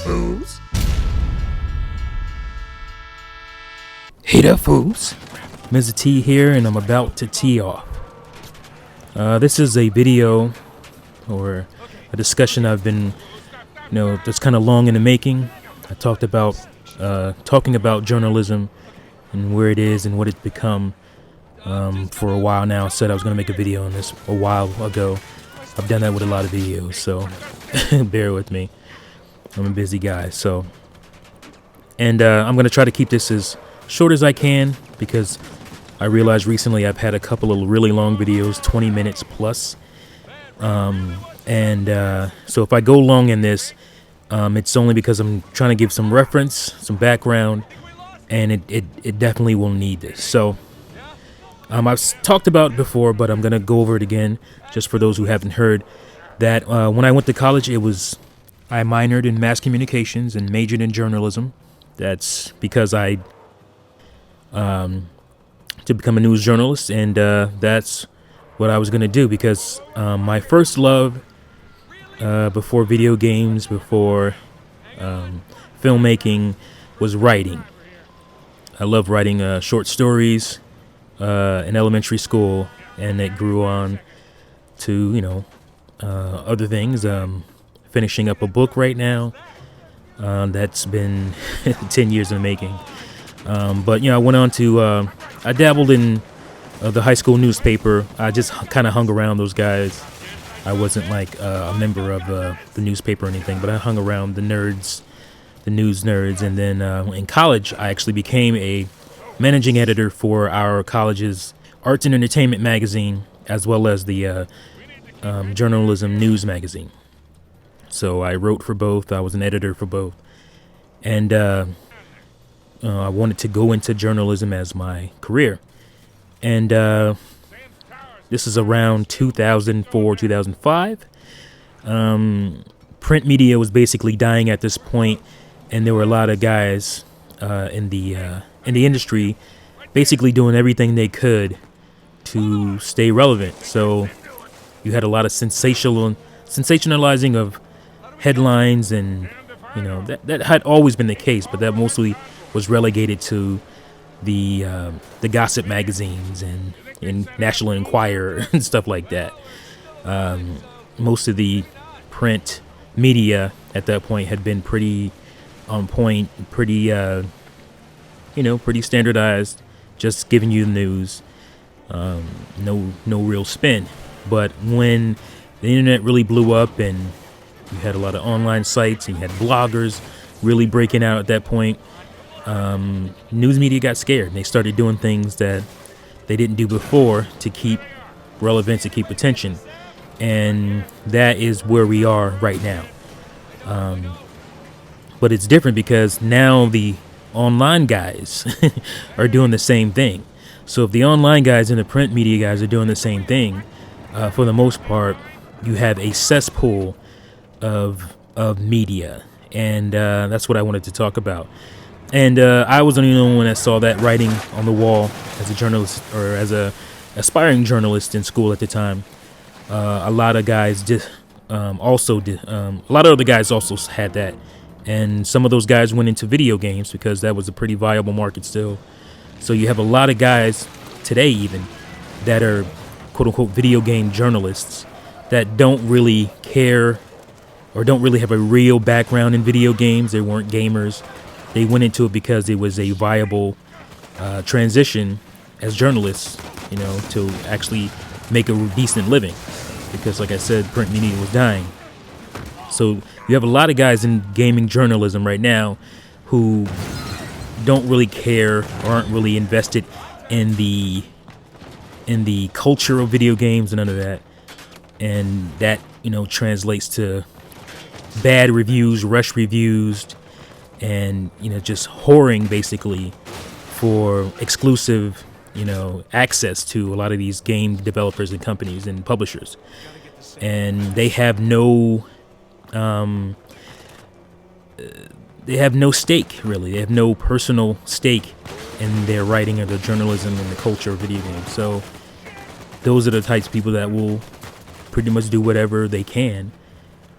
fools. Hey there, fools. Mizzah Tee here, and I'm about to tee off. This is a video or a discussion I've been, that's kind of long in the making. I talked about talking about journalism and where it is and what it's become for a while now. I said I was going to make a video on this a while ago. I've done that with a lot of videos, so bear with me. I'm a busy guy, and I'm going to try to keep this as short as I can because I realized recently I've had a couple of really long videos, 20 minutes plus. So if I go long in this, it's only because I'm trying to give some reference, some background, and it definitely will need this. So I've talked about it before, but I'm going to go over it again just for those who haven't heard that when I went to college, I minored in mass communications and majored in journalism. That's because I to become a news journalist, and that's what I was going to do because my first love before video games, before filmmaking, was writing. I love writing short stories in elementary school, and it grew on to other things. Finishing up a book right now that's been 10 years in the making. But I went on to I dabbled in the high school newspaper. I just kind of hung around those guys. I wasn't like a member of the newspaper or anything, but I hung around the nerds, the news nerds. And then in college, I actually became a managing editor for our college's arts and entertainment magazine, as well as the journalism news magazine. So I wrote for both. I was an editor for both. And I wanted to go into journalism as my career. And this is around 2004, 2005. Print media was basically dying at this point, and there were a lot of guys in the industry basically doing everything they could to stay relevant. So you had a lot of sensationalizing of headlines, and that had always been the case, but that mostly was relegated to the gossip magazines and National Enquirer and stuff like that. Most of the print media at that point had been pretty on point, pretty standardized, just giving you the news, no real spin. But when the internet really blew up and you had a lot of online sites and you had bloggers really breaking out at that point, news media got scared. They started doing things that they didn't do before to keep relevance, to keep attention. And that is where we are right now. But it's different because now the online guys are doing the same thing. So if the online guys and the print media guys are doing the same thing, for the most part, you have a cesspool of media. And that's what I wanted to talk about. And I was the only one that saw that writing on the wall as a journalist, or as a aspiring journalist in school at the time. A lot of guys a lot of other guys also had that, and some of those guys went into video games because that was a pretty viable market still. So you have a lot of guys today even that are quote unquote video game journalists that don't really care or don't really have a real background in video games. They weren't gamers. They went into it because it was a viable transition as journalists, to actually make a decent living. Because, like I said, print media was dying. So you have a lot of guys in gaming journalism right now who don't really care or aren't really invested in the culture of video games and none of that. And that, translates to bad reviews, rush reviews, and just whoring basically for exclusive access to a lot of these game developers and companies and publishers, and they have no stake, really. They have no personal stake in their writing or their journalism and the culture of video games. So those are the types of people that will pretty much do whatever they can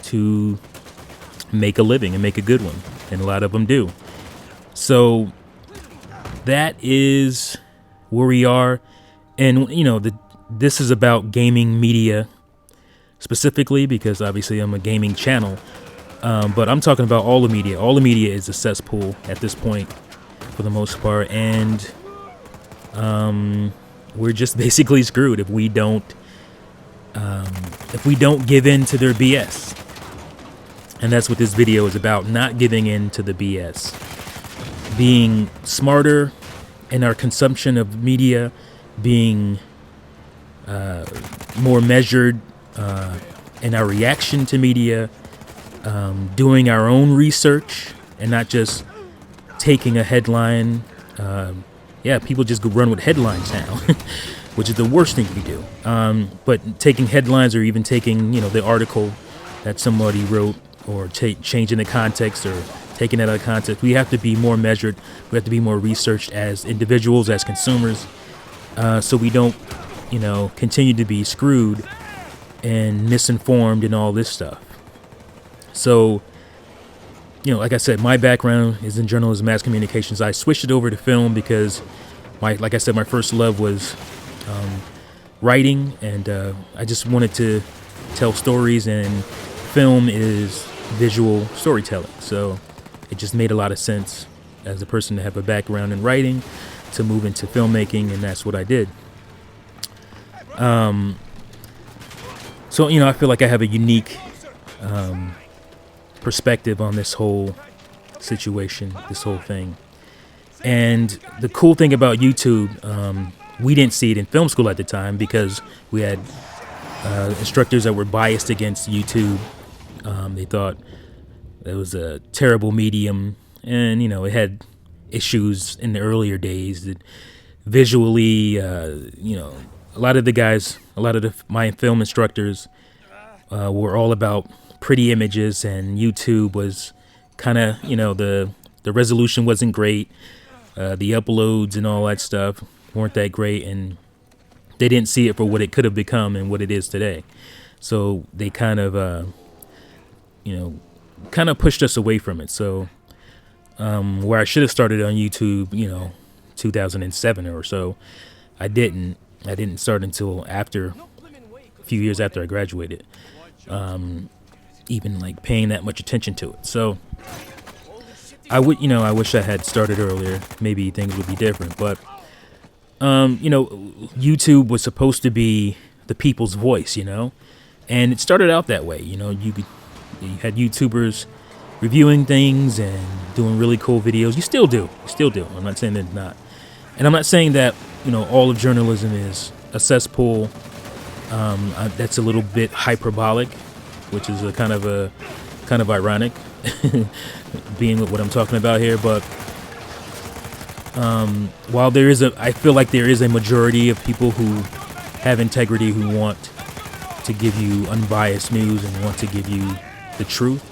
to make a living and make a good one, and a lot of them do. So that is where we are, and this is about gaming media specifically, because obviously I'm a gaming channel, but I'm talking about all the media. All the media is a cesspool at this point, for the most part, and we're just basically screwed if we don't give in to their BS. And that's what this video is about: not giving in to the BS, being smarter in our consumption of media, being more measured in our reaction to media, doing our own research and not just taking a headline. People just go run with headlines now, which is the worst thing you do. But taking headlines, or even taking the article that somebody wrote, or changing the context or taking it out of context. We have to be more measured. We have to be more researched as individuals, as consumers, so we don't, continue to be screwed and misinformed and all this stuff. So, like I said, my background is in journalism, mass communications. I switched it over to film because my first love was writing, and I just wanted to tell stories, and film is visual storytelling. So it just made a lot of sense as a person to have a background in writing to move into filmmaking, and that's what I did. So I feel like I have a unique perspective on this whole situation, this whole thing. And the cool thing about YouTube, we didn't see it in film school at the time because we had instructors that were biased against YouTube. They thought it was a terrible medium, and it had issues in the earlier days that visually, a lot of my film instructors were all about pretty images, and YouTube was kind of, the resolution wasn't great, the uploads and all that stuff weren't that great, and they didn't see it for what it could have become and what it is today. So they kind of pushed us away from it. So where I should have started on YouTube, 2007 or so, I didn't start until a few years after I graduated, even like paying that much attention to it. So I wish I had started earlier. Maybe things would be different, but YouTube was supposed to be the people's voice, and it started out that way. You had YouTubers reviewing things and doing really cool videos. You still do. I'm not saying that not. And I'm not saying that, all of journalism is a cesspool. That's a little bit hyperbolic, which is a kind of ironic, being what I'm talking about here. But while I feel like there is a majority of people who have integrity, who want to give you unbiased news and want to give you the truth,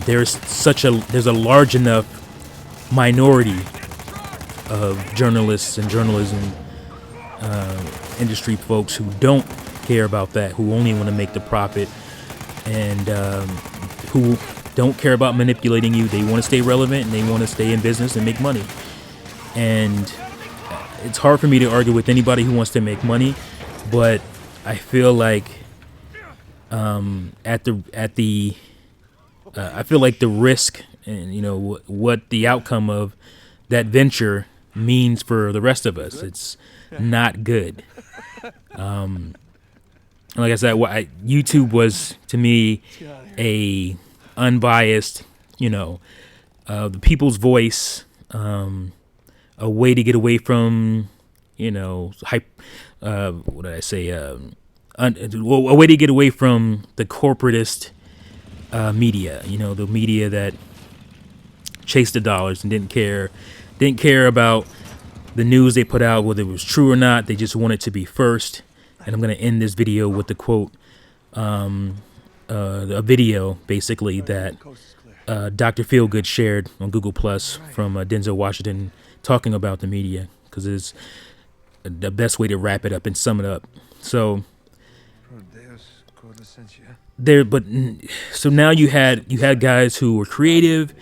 there's a large enough minority of journalists and journalism industry folks who don't care about that, who only want to make the profit, and who don't care about manipulating you. They want to stay relevant, and they want to stay in business and make money. And it's hard for me to argue with anybody who wants to make money, but I feel like I feel like the risk and what the outcome of that venture means for the rest of us, it's not good. Like I said, YouTube was to me a unbiased, the people's voice, a way to get away from, what did I say? A way to get away from the corporatist media, the media that chased the dollars and didn't care about the news they put out, whether it was true or not. They just wanted to be first. And I'm going to end this video with the quote, a video basically that Dr. Feelgood shared on Google Plus from Denzel Washington talking about the media, because it's the best way to wrap it up and sum it up. So there, but so now you had guys who were creative,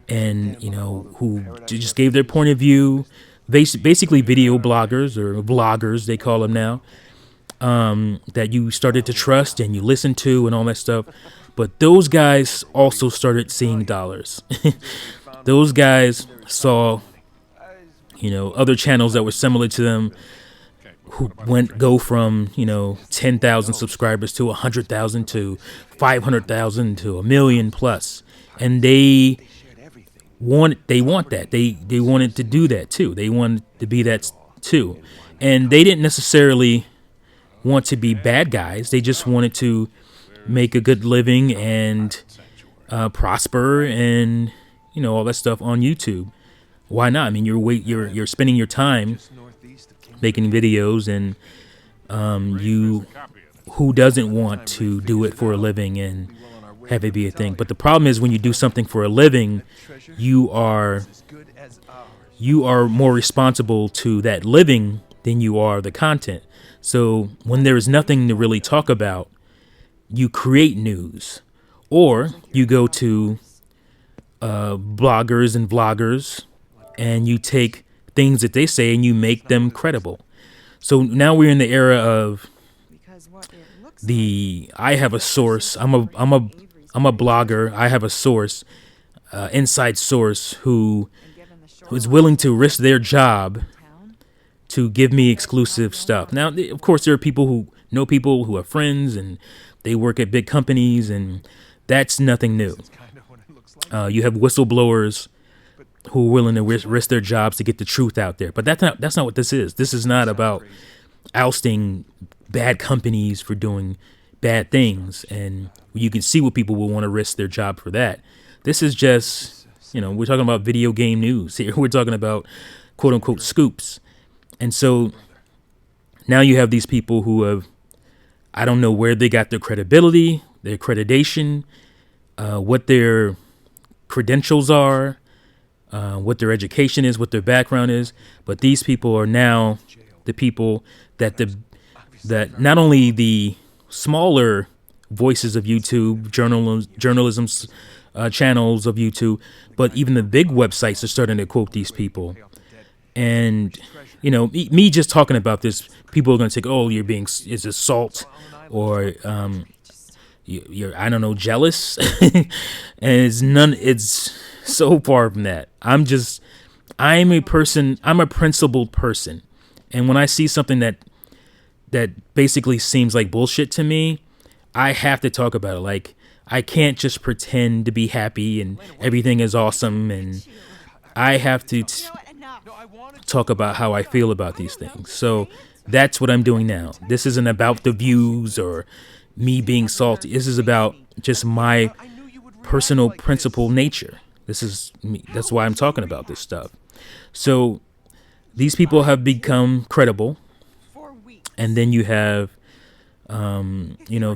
and who just gave their point of view. Basically, video bloggers or vloggers they call them now, that you started to trust and you listened to and all that stuff. But those guys also started seeing dollars. Those guys saw, other channels that were similar to them who go from 10,000 subscribers to 100,000 to 500,000 to a million plus, and they want that. They wanted to do that too. They wanted to be that too, and they didn't necessarily want to be bad guys. They just wanted to make a good living and prosper and all that stuff on YouTube. Why not? I mean, you're spending your time making videos, and you who doesn't want to do it for a living and have it be a thing? But the problem is when you do something for a living, you are more responsible to that living than you are the content. So when there is nothing to really talk about, you create news, or you go to bloggers and vloggers, and you take things that they say and you make them credible. So now we're in the era of I have a source. I'm a blogger. I have a source, inside source who is willing to risk their job to give me exclusive stuff. Now, of course, there are people who know people who have friends and they work at big companies, and that's nothing new. You have whistleblowers who are willing to risk their jobs to get the truth out there. But that's not what this is. This is not about ousting bad companies for doing bad things, and you can see what people will want to risk their job for that. This is just, we're talking about video game news here. We're talking about quote unquote scoops. And so now you have these people who have, I don't know where they got their credibility, their accreditation, what their credentials are, what their education is, what their background is. But these people are now the people that not only the smaller voices of YouTube, journalism channels of YouTube, but even the big websites are starting to quote these people. And me just talking about this, people are going to think, oh, it's assault, or you're I don't know, jealous. And it's so far from that. I'm a principled person, and when I see something that basically seems like bullshit to me, I have to talk about it. Like, I can't just pretend to be happy and everything is awesome, and I have to talk about how I feel about these things. So that's what I'm doing now. This isn't about the views or me being salty. This is about just my personal principle nature. This is me. That's why I'm talking about this stuff. So these people have become credible, and then you have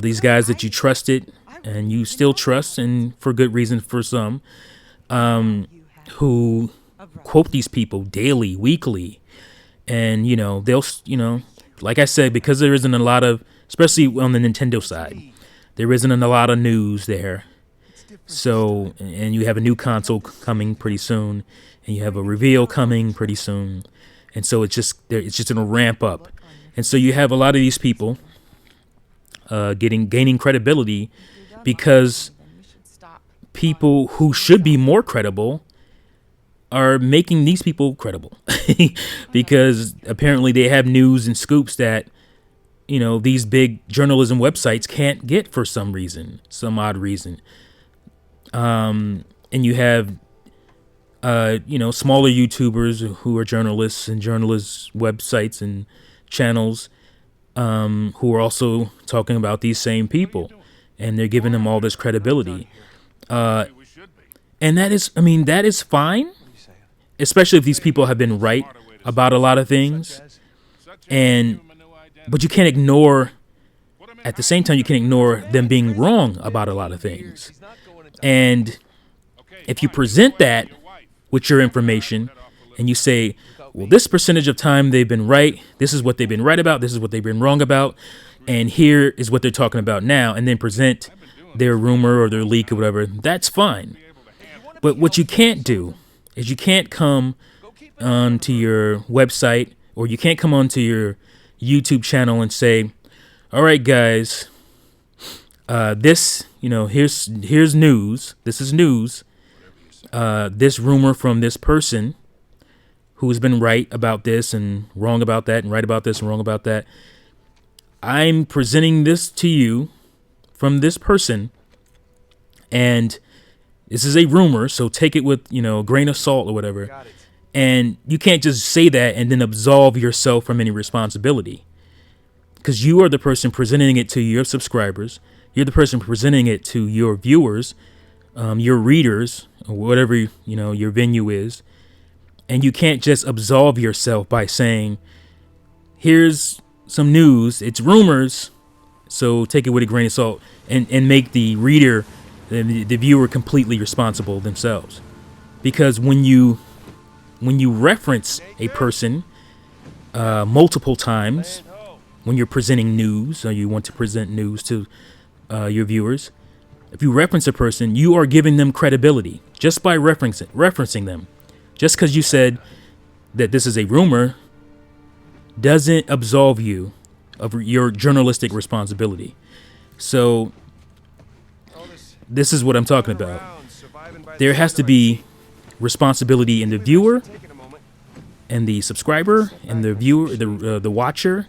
these guys that you trusted and you still trust, and for good reason for some, who quote these people daily, weekly, and they'll like I said, because there isn't a lot of, especially on the Nintendo side, there isn't a lot of news there. So, and you have a new console coming pretty soon, and you have a reveal coming pretty soon, and so it's just gonna ramp up, and so you have a lot of these people gaining credibility because people who should be more credible are making these people credible because apparently they have news and scoops that these big journalism websites can't get for some odd reason. And you have smaller YouTubers who are journalists and journalist websites and channels who are also talking about these same people, and they're giving them all this credibility. And that is fine, especially if these people have been right about a lot of things. But you can't ignore, at the same time, you can't ignore them being wrong about a lot of things. And if you present that with your information and you say, well, this percentage of time they've been right, this is what they've been right about, this is what they've been wrong about, and here is what they're talking about now, and then present their rumor or their leak or whatever, that's fine. But what you can't do is you can't come onto your website or you can't come onto your YouTube channel and say, all right, guys, this, here's news. This is news. This rumor from this person who's been right about this and wrong about that and right about this and wrong about that. I'm presenting this to you from this person, and this is a rumor, so take it with, a grain of salt or whatever. And you can't just say that and then absolve yourself from any responsibility, because you are the person presenting it to your subscribers. You're the person presenting it to your viewers, your readers, or whatever, your venue is. And you can't just absolve yourself by saying, here's some news, it's rumors, so take it with a grain of salt, and make the reader, the viewer, completely responsible themselves. Because when you reference a person multiple times, when you're presenting news or you want to present news to your viewers, if you reference a person, you are giving them credibility just by referencing them. Just because you said that this is a rumor doesn't absolve you of your journalistic responsibility. So this is what I'm talking about. There has to be responsibility in the viewer and the subscriber and the viewer, the watcher,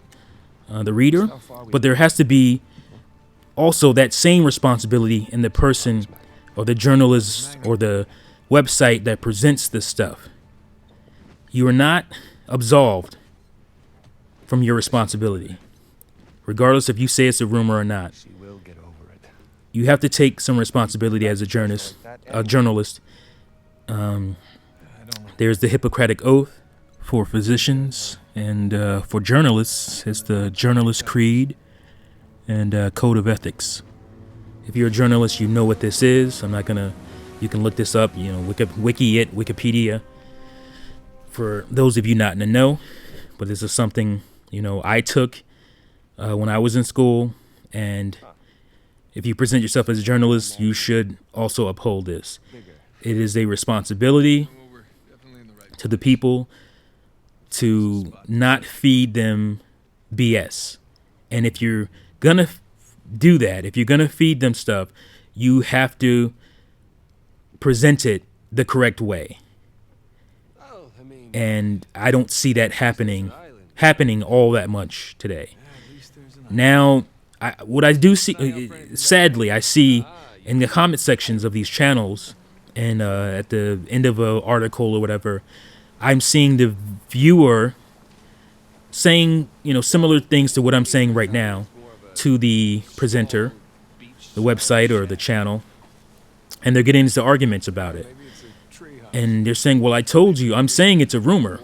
the reader. But there has to be also that same responsibility in the person or the journalist or the website that presents this stuff. You are not absolved from your responsibility, regardless if you say it's a rumor or not. You have to take some responsibility as a journalist. There's the Hippocratic Oath for physicians, and for journalists, it's the Journalist Creed and Code of Ethics. If you're a journalist, you know what this is. You can look this up, Wikipedia, for those of you not in the know. But this is something, I took when I was in school. And if you present yourself as a journalist, you should also uphold this. It is a responsibility to the people to not feed them BS. And if you're going to do that, if you're going to feed them stuff, you have to present it the correct way. And I don't see that happening all that much today. Now, what I do see, sadly, I see in the comment sections of these channels and at the end of an article or whatever, I'm seeing the viewer saying, similar things to what I'm saying right now to the presenter, the website or the channel, and they're getting into arguments about it. And they're saying, well, I told you, I'm saying it's a rumor.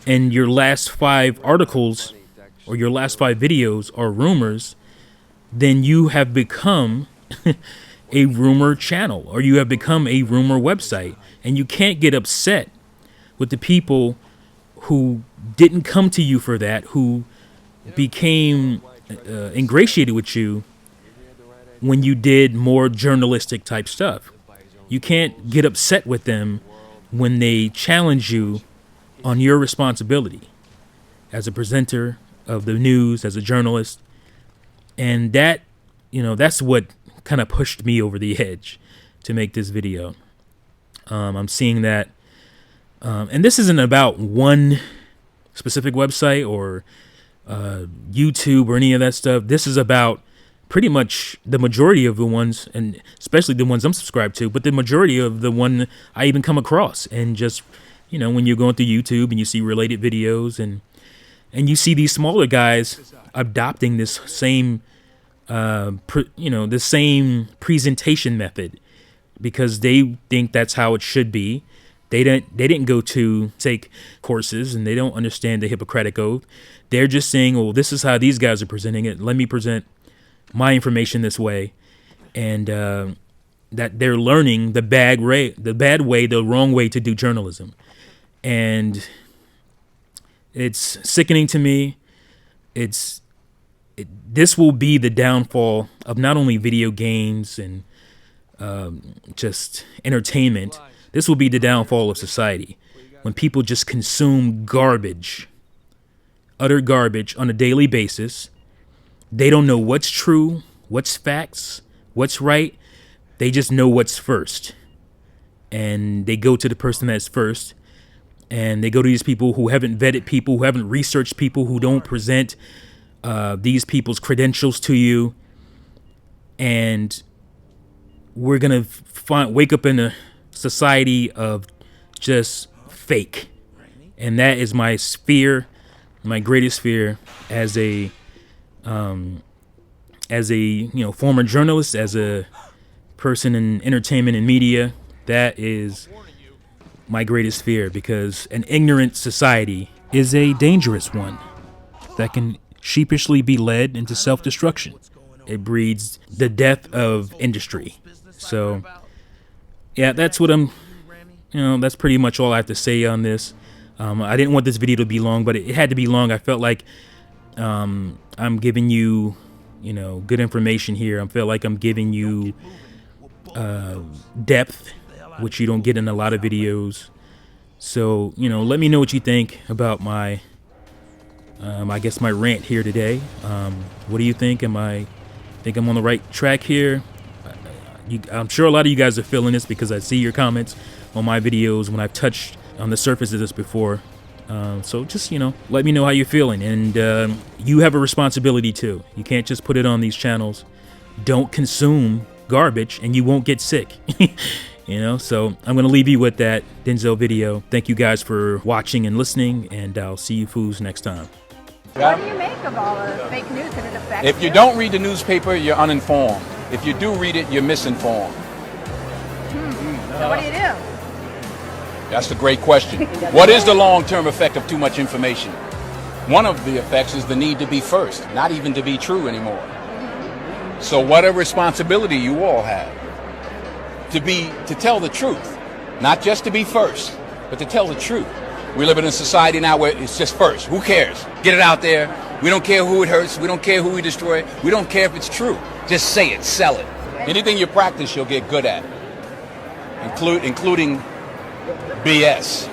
And your last 5 articles or your last 5 videos are rumors, then you have become a rumor channel, or you have become a rumor website. And you can't get upset with the people who didn't come to you for that, who became ingratiated with you when you did more journalistic type stuff. You can't get upset with them when they challenge you on your responsibility as a presenter of the news, as a journalist. And that, that's what kind of pushed me over the edge to make this video. I'm seeing that. And this isn't about one specific website or YouTube or any of that stuff. This is about pretty much the majority of the ones, and especially the ones I'm subscribed to, but the majority of the one I even come across. And just, when you're going through YouTube and you see related videos and you see these smaller guys adopting this same, the same presentation method because they think that's how it should be. They didn't go to take courses, and they don't understand the Hippocratic Oath. They're just saying, well, this is how these guys are presenting it. Let me present my information this way. And that they're learning the bad way, the wrong way to do journalism. And it's sickening to me. It's this will be the downfall of not only video games and just entertainment. This will be the downfall of society when people just consume garbage, utter garbage on a daily basis. They don't know what's true, what's facts, what's right. They just know what's first. And they go to the person that's first. And they go to these people who haven't vetted people, who haven't researched people, who don't present these people's credentials to you. And we're going to wake up in a society of just fake. And that is my fear, my greatest fear as a former journalist, as a person in entertainment and media. That is my greatest fear, because an ignorant society is a dangerous one that can sheepishly be led into self-destruction. It breeds the death of industry. So, yeah, that's what that's pretty much all I have to say on this. I didn't want this video to be long, but it had to be long. I felt like I'm giving you, good information here. I feel like I'm giving you depth, which you don't get in a lot of videos. So, let me know what you think about my, my rant here today. What do you think? Think I'm on the right track here? I'm sure a lot of you guys are feeling this because I see your comments on my videos when I've touched on the surface of this before. So just, let me know how you're feeling. And you have a responsibility too. You can't just put it on these channels. Don't consume garbage and you won't get sick. So I'm going to leave you with that Denzel video. Thank you guys for watching and listening, and I'll see you fools next time. What do you make of all the fake news? Can it affect you? If you don't read the newspaper, you're uninformed. If you do read it, you're misinformed. So what do you do? That's a great question. What is the long-term effect of too much information? One of the effects is the need to be first, not even to be true anymore. So what a responsibility you all have to tell the truth, not just to be first, but to tell the truth. We live in a society now where it's just first. Who cares? Get it out there. We don't care who it hurts. We don't care who we destroy. We don't care if it's true. Just say it, sell it. Anything you practice, you'll get good at, including BS.